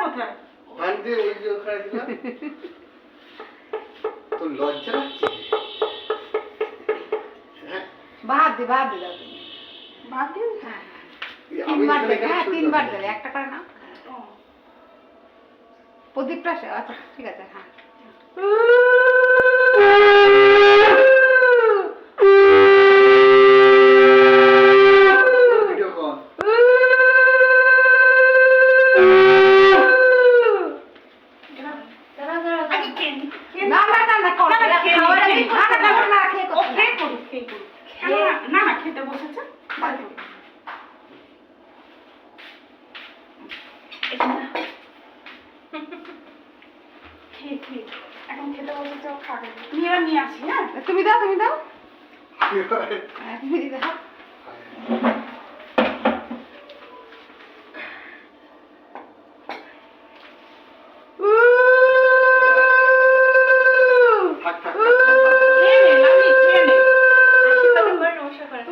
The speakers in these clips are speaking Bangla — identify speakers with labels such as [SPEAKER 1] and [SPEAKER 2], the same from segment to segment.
[SPEAKER 1] কোথায়?
[SPEAKER 2] ফান দিয়ে ওই যে ওখানে দিলাম। তো লজ্জা লাগছে। হ্যাঁ
[SPEAKER 3] বাদ দে দাও তুমি।
[SPEAKER 1] বাদ দিন।
[SPEAKER 3] হ্যাঁ
[SPEAKER 2] আমি
[SPEAKER 3] তিনবার
[SPEAKER 2] এখানে
[SPEAKER 3] দেবে, হ্যাঁ
[SPEAKER 2] শুনলাম।
[SPEAKER 3] তিনবার দেবে, একটা করে নাও।
[SPEAKER 1] ও,
[SPEAKER 3] প্রদীপটা আচ্ছা ঠিক আছে, হ্যাঁ।
[SPEAKER 2] Video call.
[SPEAKER 1] আগে খেয়ে নি, খেয়ে নি।
[SPEAKER 3] না করো,
[SPEAKER 1] না, না, খেয়ে নি,
[SPEAKER 3] খাওয়ার
[SPEAKER 1] খেয়ে
[SPEAKER 3] আগেই
[SPEAKER 1] নি।
[SPEAKER 3] করতে
[SPEAKER 1] না,
[SPEAKER 3] হবে, না খেয়ে
[SPEAKER 1] ও
[SPEAKER 3] করতে
[SPEAKER 1] খেয়ে
[SPEAKER 3] হবে।
[SPEAKER 1] করুক, খেয়ে করুক। না, না, খেতে বসেছে। বাদ দিন। এই যে না। খেয়ে। এখন খেতে বসেছে, ও খাবে। তুমি এবার নিয়ে আসি, হ্যাঁ?
[SPEAKER 3] তুমি দাও
[SPEAKER 2] কি হয়?
[SPEAKER 3] হ্যাঁ, তুমি দাও।
[SPEAKER 2] থাক থাক থাক, থাক, থাক।
[SPEAKER 1] খেয়ে নে, লাবণী, খেয়ে নে।
[SPEAKER 4] আশীর্বাদ করে নমস্কার করে।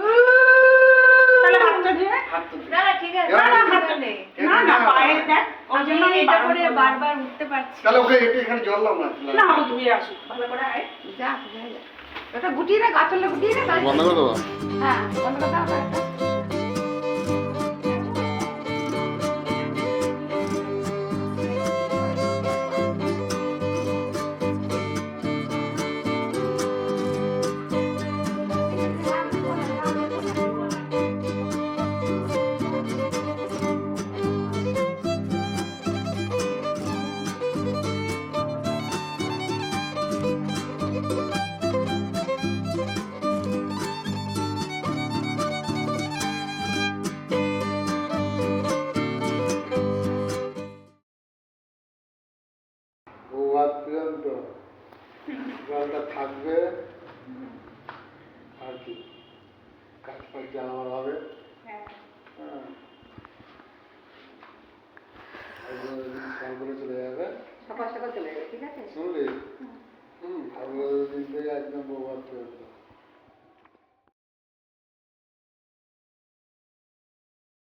[SPEAKER 1] তাহলে হাতটা ধুয়ে।
[SPEAKER 2] হাত তো দে।
[SPEAKER 4] না না ঠিক আছে,
[SPEAKER 2] এবার
[SPEAKER 4] না
[SPEAKER 2] তুমি-
[SPEAKER 4] হাতটা নেই।
[SPEAKER 1] না, পায়ে দেখ। ওই
[SPEAKER 4] আমি
[SPEAKER 1] জন্য আমি
[SPEAKER 4] এটা
[SPEAKER 1] বারণ
[SPEAKER 4] করে
[SPEAKER 1] করলাম।
[SPEAKER 4] বারবার উঠতে পারছি।
[SPEAKER 2] তাহলে ওকে একটু এখানে জল দাও না।
[SPEAKER 1] না, ও ধুয়ে আসুক। ভালো করে আয়।
[SPEAKER 3] যা ওটা গুটিয়ে না, গাছলে গুটিয়ে না।
[SPEAKER 5] বন্ধ করে দেবো।
[SPEAKER 3] হ্যাঁ বন্ধ করে দাও না এটা।
[SPEAKER 2] ও হাত পর্যন্ত জলটা থাকবে আর কি কাজ ফাজ যা আমার হবে।
[SPEAKER 1] হ্যাঁ।
[SPEAKER 2] হ্যাঁ সকাল চলে যাবে।
[SPEAKER 3] সকাল চলে যাবে, ঠিক আছে।
[SPEAKER 2] শুনলি? আর ওই দিন থেকে একদম বউ হাত পর্যন্ত